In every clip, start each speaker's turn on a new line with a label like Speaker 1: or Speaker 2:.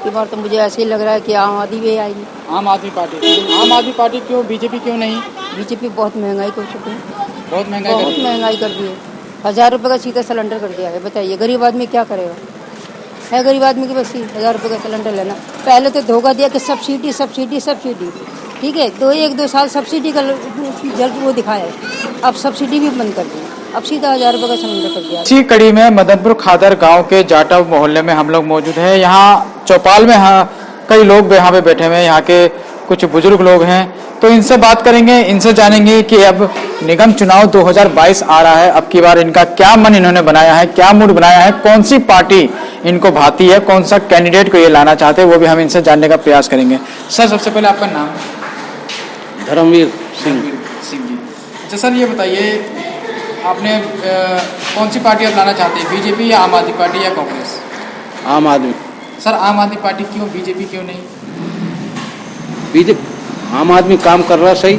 Speaker 1: की बार तो मुझे ऐसे ही लग रहा है कि आम आदमी भी आएगी।
Speaker 2: आम आदमी पार्टी क्यों, बीजेपी क्यों नहीं?
Speaker 1: बीजेपी बहुत महंगाई कर चुकी है,
Speaker 2: बहुत महंगाई
Speaker 1: बहुत
Speaker 2: कर दी है।
Speaker 1: महंगाई कर दी है। 1000 रुपये का सीधा सिलेंडर कर दिया है। बताइए गरीब आदमी क्या करेगा? है गरीब आदमी की बस 1000 रुपये का सिलेंडर लेना। पहले तो धोखा दिया कि सब्सिडी सब्सिडी सब्सिडी, ठीक है, 1-2 साल सब्सिडी का जल्द वो दिखाया है, अब सब्सिडी भी बंद कर दी, अब सीधा 1000 रुपये का सिलेंडर कर दिया।
Speaker 2: इसी कड़ी में मदनपुर खादर गांव के जाटव मोहल्ले में हम लोग मौजूद हैं। यहाँ चौपाल में कई लोग यहाँ पे बैठे हुए हैं, यहाँ के कुछ बुजुर्ग लोग हैं, तो इनसे बात करेंगे, इनसे जानेंगे कि अब निगम चुनाव 2022 आ रहा है, अब की बार इनका क्या मन इन्होंने बनाया है, क्या मूड बनाया है, कौन सी पार्टी इनको भाती है, कौन सा कैंडिडेट को ये लाना चाहते हैं, वो भी हम इनसे जानने का प्रयास करेंगे। सर, सबसे पहले आपका नाम?
Speaker 3: धर्मवीर सिंह
Speaker 2: जी। अच्छा सर, ये बताइए आपने कौन सी पार्टी आप लाना चाहते हैं, बीजेपी या आम आदमी पार्टी या कांग्रेस?
Speaker 3: आम आदमी।
Speaker 2: सर, आम आदमी पार्टी क्यों, बीजेपी क्यों नहीं?
Speaker 3: बीजेपी आम आदमी काम कर रहा है, सही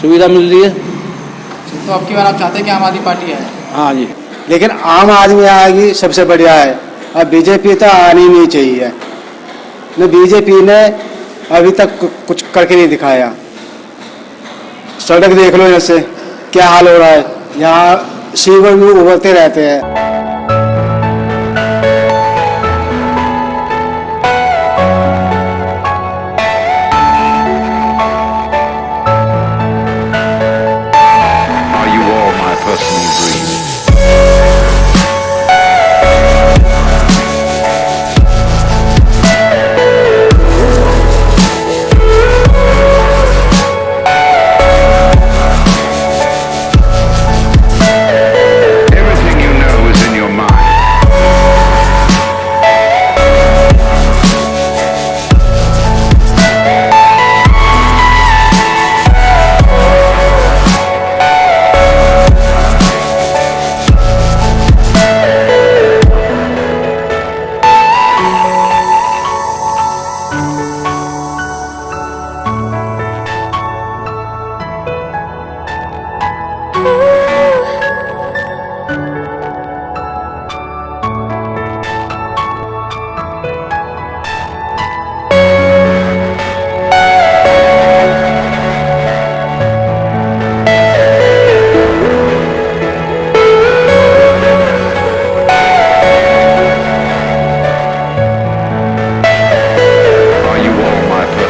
Speaker 3: सुविधा मिल रही है,
Speaker 2: तो अब की बार आप चाहते हैं कि आम आदमी पार्टी आए?
Speaker 3: हाँ जी।
Speaker 4: लेकिन आम आदमी आएगी सबसे बढ़िया है, अब बीजेपी तो आनी नहीं चाहिए। न बीजेपी ने अभी तक कुछ करके नहीं दिखाया। सड़क देख लो जैसे क्या हाल हो रहा है, यहाँ सीवर भी उभरते रहते हैं।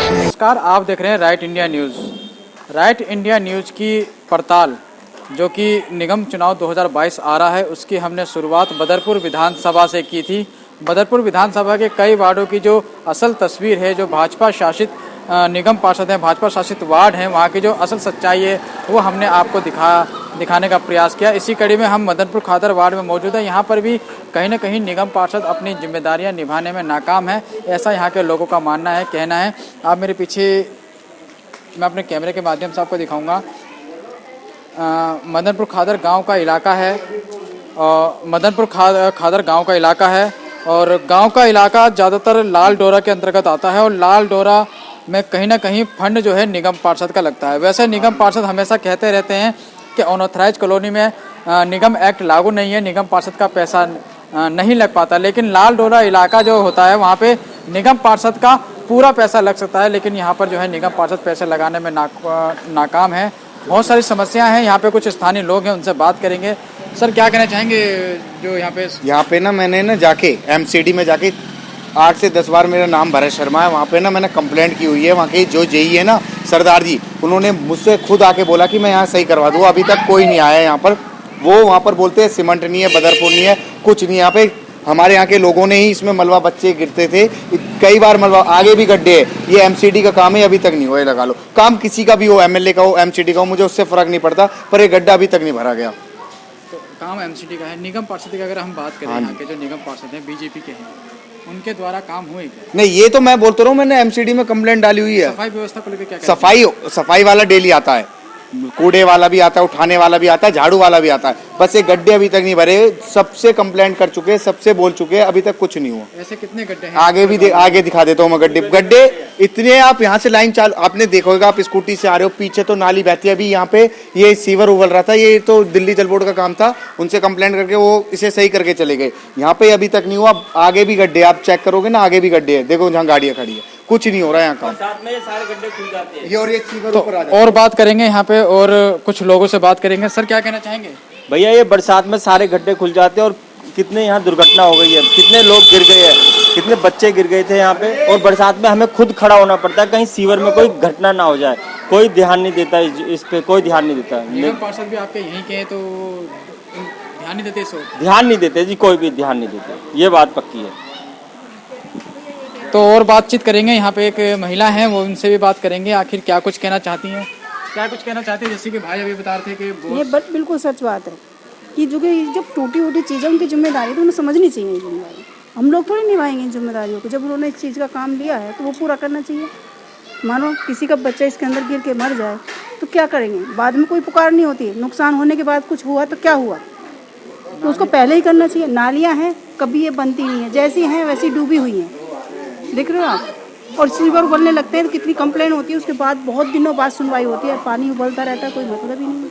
Speaker 2: नमस्कार, आप देख रहे हैं right India news. Right India news की पड़ताल जो कि निगम चुनाव 2022 आ रहा है, उसकी हमने शुरुआत बदरपुर विधानसभा से की थी। बदरपुर विधानसभा के कई वार्डों की जो असल तस्वीर है, जो भाजपा शासित निगम पार्षद हैं, भाजपा शासित वार्ड हैं, वहाँ की जो असल सच्चाई है वो हमने आपको दिखाने का प्रयास किया। इसी कड़ी में हम मदनपुर खादर वार्ड में मौजूद हैं। यहाँ पर भी कहीं ना कहीं निगम पार्षद अपनी जिम्मेदारियाँ निभाने में नाकाम है, ऐसा यहाँ के लोगों का मानना है, कहना है। आप मेरे पीछे, मैं अपने कैमरे के माध्यम से आपको दिखाऊँगा, मदनपुर खादर गाँव का इलाका है, मदनपुर खादर गाँव का इलाका है, और गाँव का इलाका ज़्यादातर लाल डोरा के अंतर्गत आता है, और लाल डोरा में कहीं ना कहीं फंड जो है निगम पार्षद का लगता है। वैसे निगम पार्षद हमेशा कहते रहते हैं कि अनऑथराइज कॉलोनी में निगम एक्ट लागू नहीं है, निगम पार्षद का पैसा नहीं लग पाता, लेकिन लाल डोरा इलाका जो होता है वहाँ पे निगम पार्षद का पूरा पैसा लग सकता है, लेकिन यहाँ पर जो है निगम पार्षद पैसे लगाने में नाकाम है। बहुत सारी समस्याएं हैं, यहाँ पे कुछ स्थानीय लोग हैं, उनसे बात करेंगे। सर, क्या कहना चाहेंगे जो यहाँ पे
Speaker 4: ना मैंने ना जाके एमसीडी में जाके 8 से 10 बार मेरा नाम भरत शर्मा है, वहाँ पे ना मैंने कंप्लेंट की हुई है। वहाँ के जो जेई है ना सरदार जी, उन्होंने मुझसे खुद आके बोला कि मैं यहाँ सही करवा दूँ, अभी तक कोई नहीं आया यहाँ पर। वो वहाँ पर बोलते हैं सीमेंट नहीं है, बदरपुर नहीं है, कुछ नहीं। यहाँ पे हमारे यहाँ के लोगों ने ही इसमें मलबा, बच्चे गिरते थे कई बार, मलबा आगे भी गड्ढे है। ये एमसीडी का काम है, अभी तक नहीं हुआ है। लगा लो काम किसी का भी हो, एमएलए का हो, एमसीडी का हो, मुझे उससे फर्क नहीं पड़ता, पर ये गड्ढा अभी तक नहीं भरा गया।
Speaker 2: तो काम एमसीडी का है। निगम पार्षद की अगर हम बात करें, यहाँ के जो निगम पार्षद हैं बीजेपी के हैं, उनके द्वारा काम हुए क्या?
Speaker 4: नहीं, ये तो मैं बोलता रहा हूँ, मैंने एमसीडी में कंप्लेंट डाली हुई है।
Speaker 2: सफाई व्यवस्था को लेकर क्या?
Speaker 4: सफाई वाला डेली आता है, कूड़े वाला भी आता है, उठाने वाला भी आता है, झाड़ू वाला भी आता है, बस ये गड्ढे अभी तक नहीं भरे। सबसे कंप्लेंट कर चुके हैं, सबसे बोल चुके हैं, अभी तक कुछ नहीं हुआ।
Speaker 2: ऐसे कितने गड्ढे हैं?
Speaker 4: आगे दिखा देता हूँ मैं गड्ढे इतने। आप यहाँ से लाइन चालू आपने देखोगे, आप स्कूटी से आ रहे हो, पीछे तो नाली बहती है। अभी यहाँ पे ये सीवर उबल रहा था, ये तो दिल्ली जल बोर्ड का काम था, उनसे कंप्लेंट करके वो इसे सही करके चले गए। यहाँ पे अभी तक नहीं हुआ, आगे भी गड्ढे, आप चेक करोगे ना, आगे भी गड्ढे है, देखो जहाँ गाड़ियाँ खड़ी है, कुछ नहीं हो रहा है यहाँ काम।
Speaker 5: साथ में ये सारे गड्ढे खुल जाते हैं।
Speaker 4: ये और ये सीवर
Speaker 2: तो
Speaker 4: ऊपर आ जाता है।
Speaker 2: और बात करेंगे यहाँ पे, और कुछ लोगों से बात करेंगे। सर क्या कहना चाहेंगे?
Speaker 5: भैया ये बरसात में सारे गड्ढे खुल जाते हैं और कितने यहाँ दुर्घटना हो गई है, कितने लोग गिर गए हैं, कितने बच्चे गिर गए थे यहाँ पे। और बरसात में हमें खुद खड़ा होना पड़ता है, कहीं सीवर में कोई घटना ना हो जाए। कोई ध्यान नहीं देता इस पे, कोई ध्यान नहीं देता।
Speaker 2: निगम पार्षद भी आपके यहीं के हैं, तो ध्यान नहीं देते इसको?
Speaker 5: ध्यान नहीं देते जी, कोई भी ध्यान नहीं देते, ये बात पक्की है।
Speaker 2: तो और बातचीत करेंगे। यहाँ पे एक महिला है, वो उनसे भी बात करेंगे, आखिर क्या कुछ कहना चाहती हैं, क्या कुछ कहना चाहते हैं। जैसे कि भाई अभी बता रहे थे कि
Speaker 6: ये बिल्कुल सच बात है कि जो कि जब टूटी उटी चीज़ें उनकी जिम्मेदारी तो उन्हें समझनी चाहिए ये जिम्मेदारी। हम लोग थोड़ी निभाएंगे इन जिम्मेदारियों को। जब उन्होंने इस चीज़ का काम लिया है तो वो पूरा करना चाहिए। मानो किसी का बच्चा इसके अंदर गिर के मर जाए तो क्या करेंगे? बाद में कोई पुकार नहीं होती, नुकसान होने के बाद कुछ हुआ तो क्या हुआ, तो उसको पहले ही करना चाहिए। नालियाँ हैं, कभी ये बनती नहीं है, जैसी हैं वैसी डूबी हुई हैं, देख रहे हो आप। और सीवर उबलने लगते हैं तो कितनी कंप्लेन होती है, उसके बाद बहुत दिनों बाद सुनवाई होती है, पानी उबलता रहता है, कोई मतलब ही नहीं है।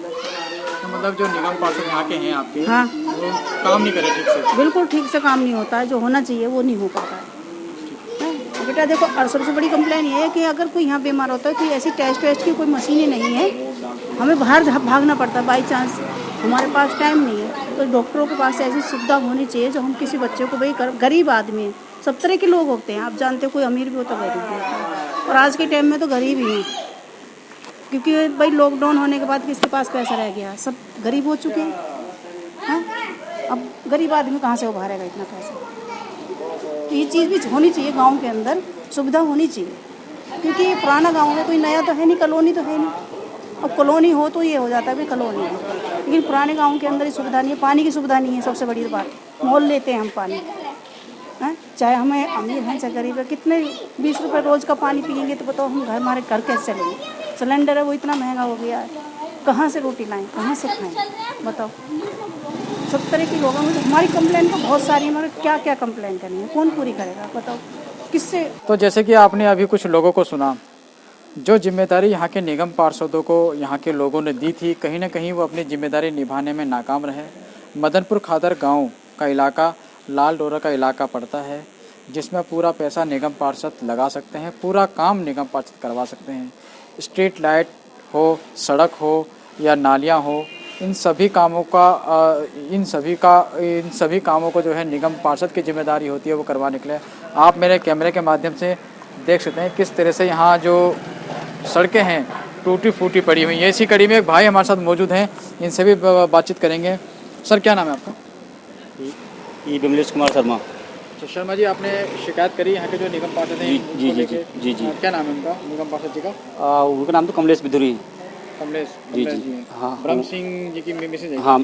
Speaker 2: तो मतलब जो निगम पार्षद यहाँ के हैं आपके,
Speaker 6: हाँ,
Speaker 2: वो काम नहीं करे ठीक से?
Speaker 6: बिल्कुल ठीक से काम नहीं होता है, जो होना चाहिए वो नहीं हो पाता है। बेटा देखो, और सबसे बड़ी कंप्लेन ये है कि अगर कोई यहाँ बीमार होता है तो ऐसी टेस्ट की कोई मशीनें नहीं है, हमें बाहर भागना पड़ता है। बाई चांस हमारे पास टाइम नहीं है तो डॉक्टरों के पास ऐसी सुविधा होनी चाहिए जो हम किसी बच्चे को, भाई गरीब आदमी है, सब तरह के लोग होते हैं, आप जानते हो, कोई अमीर भी होता है, गरीब भी होता है, और आज के टाइम में तो गरीब ही हैं, क्योंकि भाई लॉकडाउन होने के बाद किसके पास पैसा रह गया, सब गरीब हो चुके हैं। अब गरीब आदमी कहाँ से उभारेगा इतना पैसा? तो ये चीज़ भी होनी चाहिए, गांव के अंदर सुविधा होनी चाहिए, क्योंकि ये पुराना गांव है, कोई नया तो है नहीं, कॉलोनी तो है नहीं। अब कॉलोनी हो तो ये हो जाता है भाई कॉलोनी है, लेकिन पुराने गांव के अंदर ये सुविधा नहीं है, पानी की सुविधा नहीं है। सबसे बड़ी बात, मोल लेते हैं हम पानी, चाहे हमें अमीर हैं चाहे गरीब है, कितने 20 रुपये रोज़ का पानी पियेंगे तो बताओ हम हमारे घर कैसे चलेंगे? सिलेंडर है वो इतना महंगा हो गया है, कहाँ से रोटी लाएं, कहाँ से खाएं, बताओ। सब तरह के लोगों में हमारी कंप्लेंट तो बहुत सारी है, मगर क्या क्या कंप्लेंट करनी है, कौन पूरी करेगा बताओ, किससे?
Speaker 2: तो जैसे कि आपने अभी कुछ लोगों को सुना, जो जिम्मेदारी यहाँ के निगम पार्षदों को यहाँ के लोगों ने दी थी, कहीं ना कहीं वो अपनी जिम्मेदारी निभाने में नाकाम रहे। मदनपुर खादर गांव का इलाका लाल डोरा का इलाका पड़ता है, जिसमें पूरा पैसा निगम पार्षद लगा सकते हैं, पूरा काम निगम पार्षद करवा सकते हैं। स्ट्रीट लाइट हो, सड़क हो या नालियाँ हो, इन सभी कामों को जो है निगम पार्षद की जिम्मेदारी होती है वो करवाने के लिए। आप मेरे कैमरे के माध्यम से देख सकते हैं किस तरह से यहाँ जो सड़कें हैं टूटी फूटी पड़ी हुई हैं। इसी कड़ी में एक भाई हमारे साथ मौजूद हैं, इनसे भी बातचीत करेंगे। सर क्या नाम है आपका?
Speaker 5: ये विमलेश कुमार शर्मा।
Speaker 2: तो शर्मा जी, आपने शिकायत करी यहाँ के जो निगम पार्षद हैं?
Speaker 5: जी।
Speaker 2: क्या नाम है उनका, निगम पार्षद जी का?
Speaker 5: उनका नाम तो कमलेश बिदुरी है।
Speaker 2: कमलेश
Speaker 5: जी।
Speaker 2: जी।
Speaker 5: हाँ,
Speaker 2: ब्रह्म सिंह जी की मिसेज है?
Speaker 5: हाँ,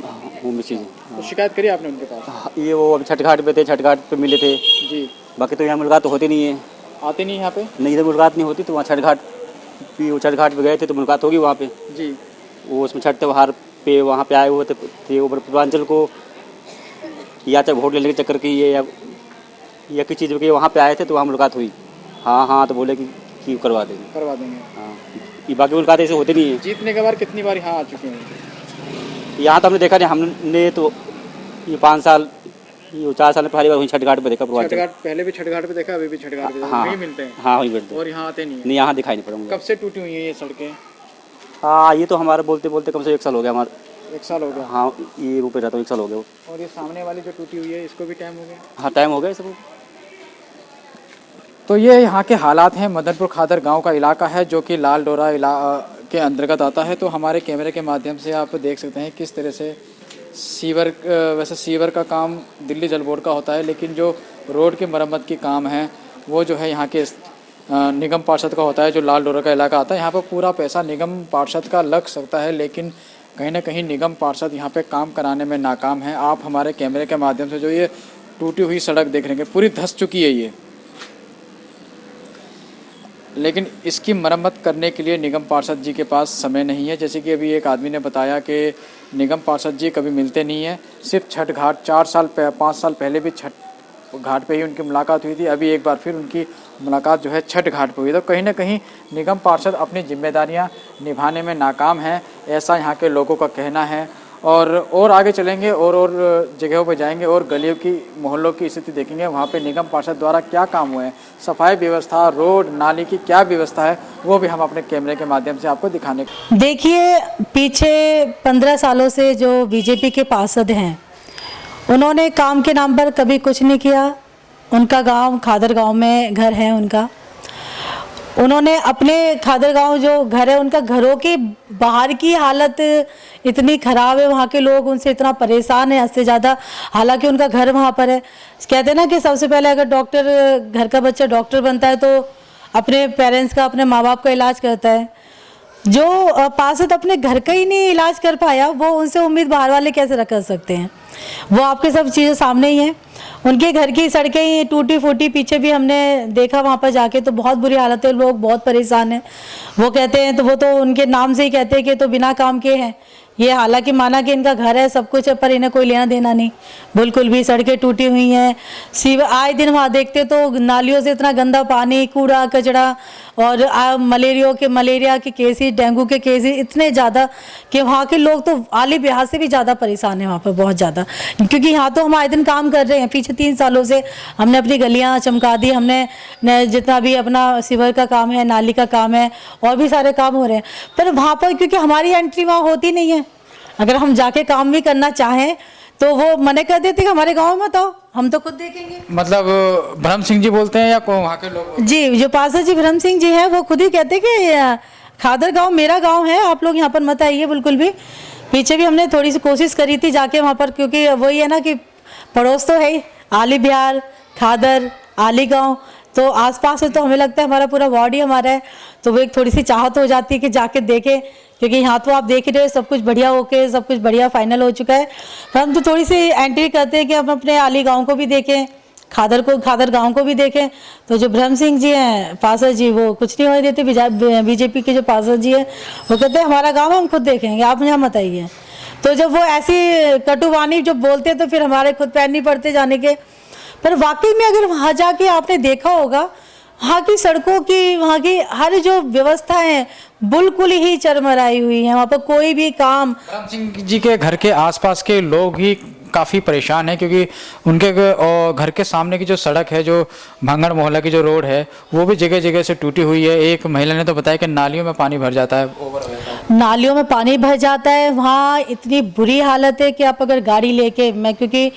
Speaker 5: वो मिसेज है।
Speaker 2: तो शिकायत करी आपने उनके पास?
Speaker 5: हाँ, ये वो अभी छठ घाट पे थे, छठ घाट पे मिले थे
Speaker 2: जी।
Speaker 5: बाकी तो यहाँ मुलाकात तो होती नहीं है,
Speaker 2: आते नहीं यहाँ पे?
Speaker 5: नहीं, इधर मुलाकात नहीं होती, तो वहाँ छठ घाट पे गए थे तो मुलाकात होगी वहाँ पे
Speaker 2: जी।
Speaker 5: वो उसमें छठ त्योहार पे वहाँ पे आए हुए थे ऊपर पूर्वांचल को, या चाहे वोट लेने के चक्कर की या किसी चीज़ के वहाँ पे आए थे तो वहाँ मुलाकात हुई। हाँ तो बोले कि करवा देंगे। हाँ, ये बाकी मुलाकात ऐसे होते नहीं है।
Speaker 2: जीतने के बाद कितनी बार यहाँ आ चुके हैं?
Speaker 5: यहाँ तो हमने देखा नहीं, हमने तो ये 5 साल, ये 4 साल में पहली बार वहीं छठ घाट पे देखा।
Speaker 2: छठ घाट पहले भी छठ घाट पे देखा, अभी भी छठ घाट पे
Speaker 5: हाँ,
Speaker 2: वहीं मिलते हैं?
Speaker 5: हाँ, वहीं मिलते हैं।
Speaker 2: और यहाँ आते नहीं है?
Speaker 5: नहीं, यहाँ दिखाई नहीं पड़ा।
Speaker 2: कब से टूटी हुई है ये सड़कें?
Speaker 5: हाँ, ये तो हमारे बोलते कम से 1 साल हो गया हमारा।
Speaker 2: 1 साल हो गया?
Speaker 5: हाँ, ये रूपे रहता हूँ 1 साल हो गया।
Speaker 2: और ये सामने वाली जो टूटी हुई है इसको भी टाइम हो गया?
Speaker 5: हाँ, टाइम हो गया सब।
Speaker 2: तो ये यहाँ के हालात हैं। मदनपुर खादर गांव का इलाका है जो कि लाल डोरा के अंतर्गत आता है। तो हमारे कैमरे के माध्यम से आप देख सकते हैं किस तरह से वैसे सीवर का काम दिल्ली जल बोर्ड का होता है, लेकिन जो रोड की मरम्मत की काम है वो जो है यहाँ के निगम पार्षद का होता है, जो लाल डोरा का इलाका आता है। यहाँ पर पूरा पैसा निगम पार्षद का लग सकता है, लेकिन कहीं ना कहीं निगम पार्षद यहाँ पे काम कराने में नाकाम है। आप हमारे कैमरे के माध्यम से जो ये टूटी हुई सड़क देख रहे हैं, पूरी धंस चुकी है ये। लेकिन इसकी मरम्मत करने के लिए निगम पार्षद जी के पास समय नहीं है। जैसे कि अभी एक आदमी ने बताया कि निगम पार्षद जी कभी मिलते नहीं हैं, सिर्फ छठ घाट 5 साल पहले भी छठ घाट पे ही उनकी मुलाकात हुई थी। अभी एक बार फिर उनकी मुलाकात जो है छठ घाट पर हुई। तो कहीं ना कहीं निगम पार्षद अपनी जिम्मेदारियां निभाने में नाकाम हैं, ऐसा यहाँ के लोगों का कहना है। और आगे चलेंगे और जगहों पर जाएंगे और गलियों की मोहल्लों की स्थिति देखेंगे, वहाँ पे निगम पार्षद द्वारा क्या काम हुए हैं, सफाई व्यवस्था, रोड नाली की क्या व्यवस्था है, वो भी हम अपने कैमरे के माध्यम से आपको दिखाने।
Speaker 7: देखिए, पीछे 15 सालों से जो बीजेपी के पार्षद हैं, उन्होंने काम के नाम पर कभी कुछ नहीं किया। उनका गांव खादर गांव में घर है उनका। उन्होंने अपने खादर गांव जो घर है, उनका घरों के बाहर की हालत इतनी ख़राब है, वहाँ के लोग उनसे इतना परेशान है हद से ज़्यादा। हालांकि उनका घर वहाँ पर है। कहते हैं ना कि सबसे पहले अगर घर का बच्चा डॉक्टर बनता है तो अपने पेरेंट्स का, अपने माँ बाप का इलाज करता है। जो पार्षद अपने घर का ही नहीं इलाज कर पाया, वो उनसे उम्मीद बाहर वाले कैसे रख सकते हैं। वो आपके सब चीज़ें सामने ही हैं। उनके घर की सड़कें ही टूटी फूटी, पीछे भी हमने देखा वहाँ पर जाके, तो बहुत बुरी हालत है, लोग बहुत परेशान हैं। वो कहते हैं, तो वो तो उनके नाम से ही कहते हैं कि तो बिना काम के हैं ये। हालांकि माना कि इनका घर है, सब कुछ है, पर इन्हें कोई लेना देना नहीं, बिल्कुल भी। सड़कें टूटी हुई हैं, आए दिन वहाँ देखते तो नालियों से इतना गंदा पानी, कूड़ा कचड़ा, और मलेरिया के केसेस, डेंगू के केसेस इतने ज़्यादा कि वहाँ के लोग तो आली बिहार से भी ज़्यादा परेशान हैं वहाँ पर, बहुत ज़्यादा। क्योंकि यहाँ तो हम आए दिन काम कर रहे हैं। पीछे 3 सालों से हमने अपनी गलियाँ चमका दी, हमने जितना भी अपना सीवर का काम है, नाली का काम है, और भी सारे काम हो रहे हैं। पर वहाँ पर क्योंकि हमारी एंट्री वहाँ होती नहीं है, अगर हम जाके काम भी करना चाहें तो वो मना कर देते कि हमारे गांव में मत आओ, हम तो खुद देखेंगे।
Speaker 2: मतलब ब्रह्म सिंह जी बोलते हैं या वहाँ के लोग? जी,
Speaker 7: जो पार्षद जी ब्रह्म सिंह जी हैं, वो खुद ही कहते हैं कि खादर गांव मेरा गांव है, आप लोग यहाँ पर मत आइए बिल्कुल भी। पीछे भी हमने थोड़ी सी कोशिश करी थी जाके वहाँ पर, क्योंकि वही है ना कि पड़ोस तो है ही, आली बिहार, खादर, आली गाँव, तो आसपास है, तो हमें लगता है हमारा पूरा वार्ड ही हमारा है। तो वो एक थोड़ी सी चाहत हो जाती है कि जाके देखें, क्योंकि यहाँ तो आप देख ही रहे हो सब कुछ बढ़िया होके, सब कुछ बढ़िया फाइनल हो चुका है। पर हम तो थोड़ी सी एंट्री करते हैं कि हम अपने आली गांव को भी देखें, खादर गांव को भी देखें। तो जो ब्रह्म सिंह जी हैं पार्षद जी, वो कुछ नहीं होने देते। बीजेपी के जो पार्षद जी हैं, वो कहते हैं हमारा गाँव हम खुद देखेंगे, आप यहाँ मत आइए। तो जब वो ऐसी कटुवाणी जब बोलते हैं तो फिर हमारे खुद पैर नहीं पड़ते जाने के। पर वाकई में अगर वहाँ जाके आपने देखा होगा, वहाँ की सड़कों की, वहाँ की हर जो व्यवस्था है बिल्कुल ही चरमराई हुई है। वहाँ पर कोई भी काम।
Speaker 2: राम सिंह जी के घर के आसपास के लोग ही काफ़ी परेशान हैं, क्योंकि उनके घर के सामने की जो सड़क है, जो भांगड़ मोहल्ला की जो रोड है, वो भी जगह जगह से टूटी हुई है। एक महिला ने तो बताया कि नालियों में पानी भर जाता है, ओवर हो जाता है।
Speaker 7: नालियों में पानी भर जाता है, वहाँ इतनी बुरी हालत है कि आप अगर गाड़ी लेके, मैं क्योंकि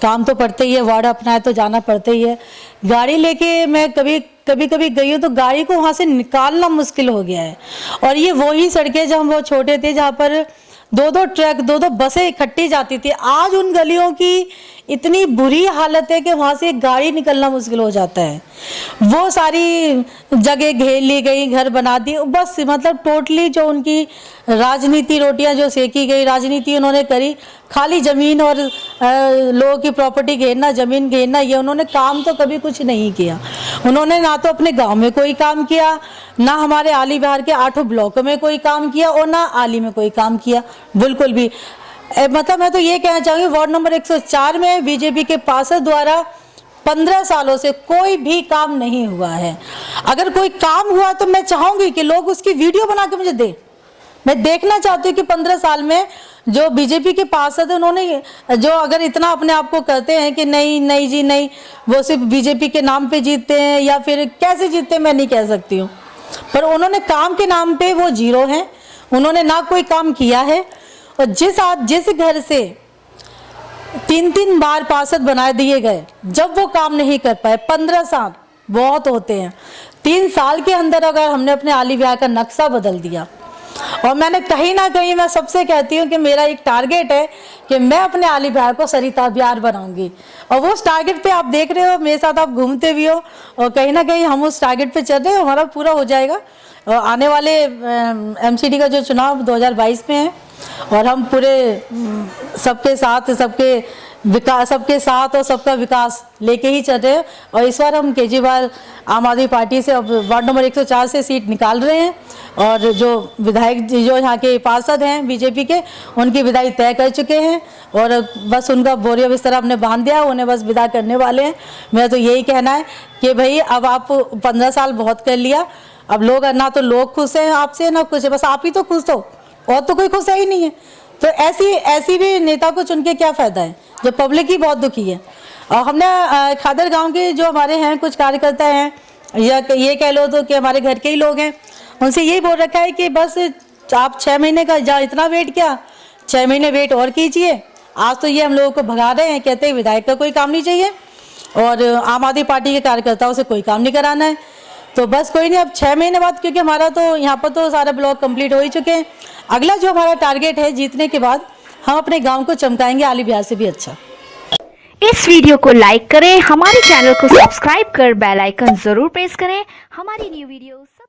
Speaker 7: काम तो पड़ते ही है, वार्ड अपना है तो जाना पड़ता ही है, गाड़ी लेके मैं कभी गई हूँ तो गाड़ी को वहाँ से निकालना मुश्किल हो गया है। और ये वही सड़कें जब हम वो छोटे थे, जहाँ पर 2-2 ट्रक, 2-2 बसें इकट्ठी जाती थी। आज उन गलियों की इतनी बुरी हालत है कि वहाँ से गाड़ी निकलना मुश्किल हो जाता है। वो सारी जगह घेर ली गई, घर बना दी, बस मतलब टोटली जो उनकी राजनीति, रोटियां जो सेकी गई, राजनीति उन्होंने करी, खाली ज़मीन और लोगों की प्रॉपर्टी घेरना, ज़मीन घेरना, ये उन्होंने काम तो कभी कुछ नहीं किया। उन्होंने ना तो अपने गांव में कोई काम किया, ना हमारे आली बिहार के 8 ब्लॉक में कोई काम किया, और ना आली में कोई काम किया, बिल्कुल भी। मतलब मैं तो ये कहना चाहूँगी, वार्ड नंबर 104 में बीजेपी के पार्षद द्वारा 15 सालों से कोई भी काम नहीं हुआ है। अगर कोई काम हुआ तो मैं चाहूँगी कि लोग उसकी वीडियो बना के मुझे दें। मैं देखना चाहती हूँ कि 15 साल में जो बीजेपी के पार्षद, उन्होंने जो अगर इतना अपने आप को कहते हैं कि नहीं जी नहीं, वो सिर्फ बीजेपी के नाम पे जीतते हैं, या फिर कैसे जीतते हैं मैं नहीं कह सकती हूँ, पर उन्होंने काम के नाम पे वो जीरो हैं। उन्होंने ना कोई काम किया है। और जिस घर से 3-3 बार पार्षद बना दिए गए, जब वो काम नहीं कर पाए, 15 साल बहुत होते हैं। 3 साल के अंदर अगर हमने अपने आली बिहार का नक्शा बदल दिया, और मैंने कहीं ना कहीं, मैं सबसे कहती हूँ कि मेरा एक टारगेट है कि मैं अपने आली बिहार को सरिता बिहार बनाऊंगी, और वो उस टारगेट पे आप देख रहे हो, मेरे साथ आप घूमते भी हो, और कहीं ना कहीं हम उस टारगेट पे चल रहे हैं, हमारा पूरा हो जाएगा। और आने वाले एमसीडी का जो चुनाव 2022 में है, और हम पूरे सबके साथ, सबके विकास, सबके साथ और सबका विकास लेके ही चल रहे हैं। और इस बार हम केजरीवाल आम आदमी पार्टी से अब वार्ड नंबर 104 से सीट निकाल रहे हैं और जो विधायक जो यहाँ के पार्षद हैं बीजेपी के, उनकी विदाई तय कर चुके हैं और बस उनका बोरिया बिस्तर हमने बांध दिया, उन्हें बस विदा करने वाले हैं। मेरा तो यही कहना है कि भाई अब आप 15 साल बहुत कर लिया, अब लोग ना तो लोग खुश हैं आपसे ना कुछ है, बस आप ही तो खुश हो और तो कोई खुश है ही नहीं है। तो ऐसी भी नेता को चुन के क्या फायदा है जब पब्लिक ही बहुत दुखी है। और हमने खादर गांव के जो हमारे हैं कुछ कार्यकर्ता हैं या ये कह लो तो कि हमारे घर के ही लोग हैं, उनसे यही बोल रखा है कि बस आप 6 महीने का इतना वेट किया, 6 महीने वेट और कीजिए। आज तो ये हम लोगों को भगा रहे हैं, कहते हैं विधायक का कोई काम नहीं चाहिए और आम आदमी पार्टी के कार्यकर्ताओं से कोई काम नहीं कराना है। तो बस कोई नहीं, अब 6 महीने बाद, क्योंकि हमारा तो यहाँ पर तो सारे ब्लॉक कंप्लीट हो ही चुके हैं, अगला जो हमारा टारगेट है जीतने के बाद हम अपने गांव को चमकाएंगे आली बिहार से भी अच्छा।
Speaker 8: इस वीडियो को लाइक करें, हमारे चैनल को सब्सक्राइब कर बेल आइकन जरूर प्रेस करें हमारी न्यू वीडियोस